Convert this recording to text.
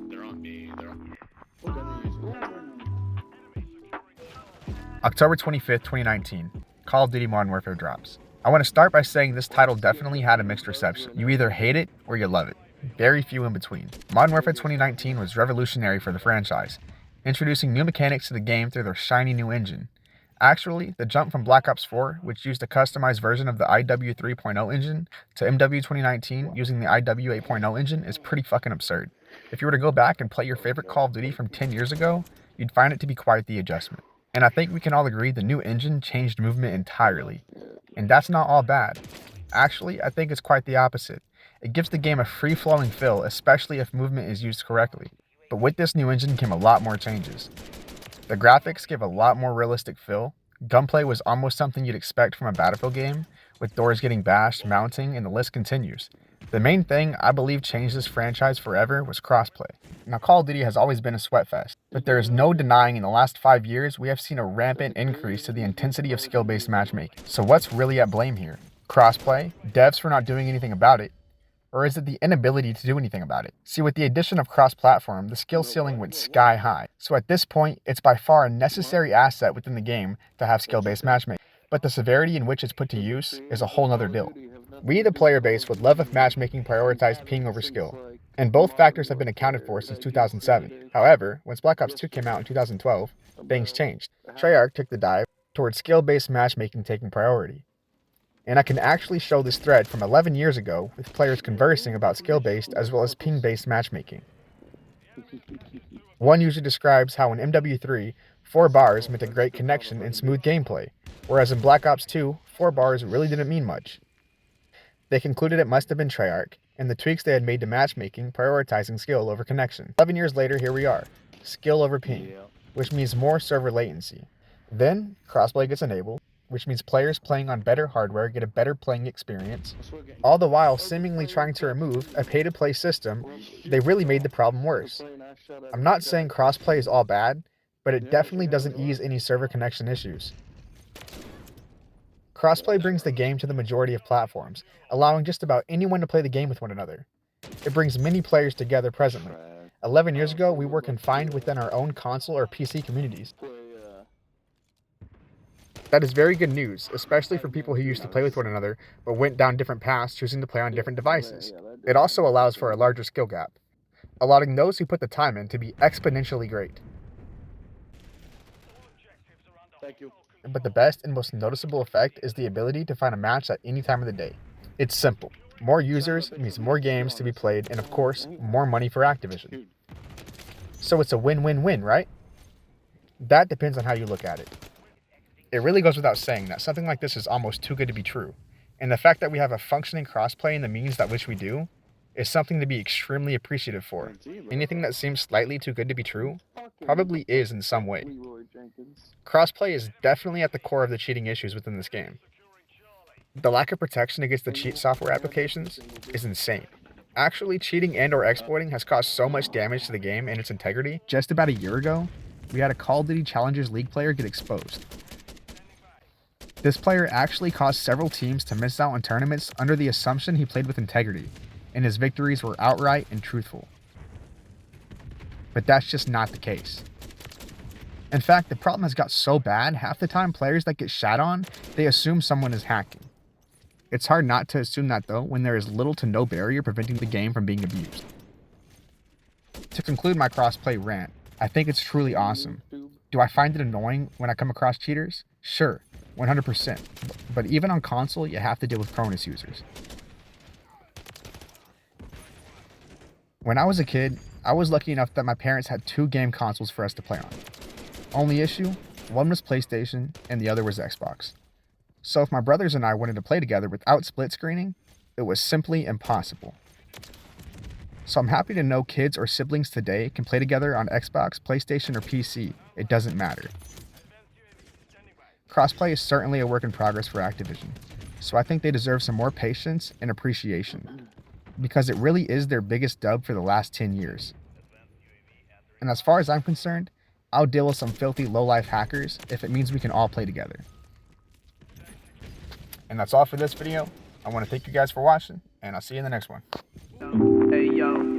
They're on me. They're on me. October 25th, 2019, Call of Duty Modern Warfare drops. I want to start by saying this title definitely had a mixed reception. You either hate it or you love it. Very few in between. Modern Warfare 2019 was revolutionary for the franchise, introducing new mechanics to the game through their shiny new engine. Actually, the jump from Black Ops 4, which used a customized version of the IW 3.0 engine, to MW 2019 using the IW 8.0 engine is pretty fucking absurd. If you were to go back and play your favorite Call of Duty from 10 years ago, you'd find it to be quite the adjustment. And I think we can all agree the new engine changed movement entirely. And that's not all bad. Actually, I think it's quite the opposite. It gives the game a free-flowing feel, especially if movement is used correctly. But with this new engine came a lot more changes. The graphics give a lot more realistic feel. Gunplay was almost something you'd expect from a Battlefield game, with doors getting bashed, mounting, and the list continues. The main thing I believe changed this franchise forever was crossplay. Now, Call of Duty has always been a sweatfest, but there is no denying in the last 5 years we have seen a rampant increase to the intensity of skill-based matchmaking. So what's really at blame here? Crossplay? Devs for not doing anything about it? Or is it the inability to do anything about it? See, with the addition of cross-platform, the skill ceiling went sky high. So at this point, it's by far a necessary asset within the game to have skill-based matchmaking. But the severity in which it's put to use is a whole nother deal. We, the player base, would love if matchmaking prioritized ping over skill, and both factors have been accounted for since 2007. However, once Black Ops 2 came out in 2012, things changed. Treyarch took the dive towards skill-based matchmaking taking priority. And I can actually show this thread from 11 years ago with players conversing about skill-based as well as ping-based matchmaking. One user describes how in MW3, 4 bars meant a great connection and smooth gameplay, whereas in Black Ops 2, 4 bars really didn't mean much. They concluded it must have been Treyarch, and the tweaks they had made to matchmaking prioritizing skill over connection. 11 years later, here we are. Skill over ping, which means more server latency. Then, crossplay gets enabled, which means players playing on better hardware get a better playing experience, all the while seemingly trying to remove a pay-to-play system. They really made the problem worse. I'm not saying crossplay is all bad, but it definitely doesn't ease any server connection issues. Crossplay brings the game to the majority of platforms, allowing just about anyone to play the game with one another. It brings many players together presently. 11 years ago, we were confined within our own console or PC communities. That is very good news, especially for people who used to play with one another, but went down different paths choosing to play on different devices. It also allows for a larger skill gap, allowing those who put the time in to be exponentially great. Thank you. But the best and most noticeable effect is the ability to find a match at any time of the day. It's simple. More users means more games to be played, and of course, more money for Activision. So it's a win-win-win, right? That depends on how you look at it. It really goes without saying that something like this is almost too good to be true, and the fact that we have a functioning crossplay in the means that which we do is something to be extremely appreciative for. Anything that seems slightly too good to be true probably is in some way. Crossplay is definitely at the core of the cheating issues within this game. The lack of protection against the cheat software applications is insane. Actually, cheating and or exploiting has caused so much damage to the game and its integrity. Just about a year ago, we had a Call of Duty Challengers League player get exposed. This player actually caused several teams to miss out on tournaments under the assumption he played with integrity, and his victories were outright and truthful. But that's just not the case. In fact, the problem has got so bad, half the time players that get shat on, they assume someone is hacking. It's hard not to assume that though, when there is little to no barrier preventing the game from being abused. To conclude my crossplay rant, I think it's truly awesome. Do I find it annoying when I come across cheaters? Sure, 100%. But even on console, you have to deal with Cronus users. When I was a kid, I was lucky enough that my parents had 2 game consoles for us to play on. Only issue, one was PlayStation and the other was Xbox. So if my brothers and I wanted to play together without split screening, it was simply impossible. So I'm happy to know kids or siblings today can play together on Xbox, PlayStation, or PC. It doesn't matter. Crossplay is certainly a work in progress for Activision, so I think they deserve some more patience and appreciation, because it really is their biggest dub for the last 10 years. And as far as I'm concerned, I'll deal with some filthy low-life hackers if it means we can all play together. And that's all for this video. I want to thank you guys for watching, and I'll see you in the next one. Hey yo.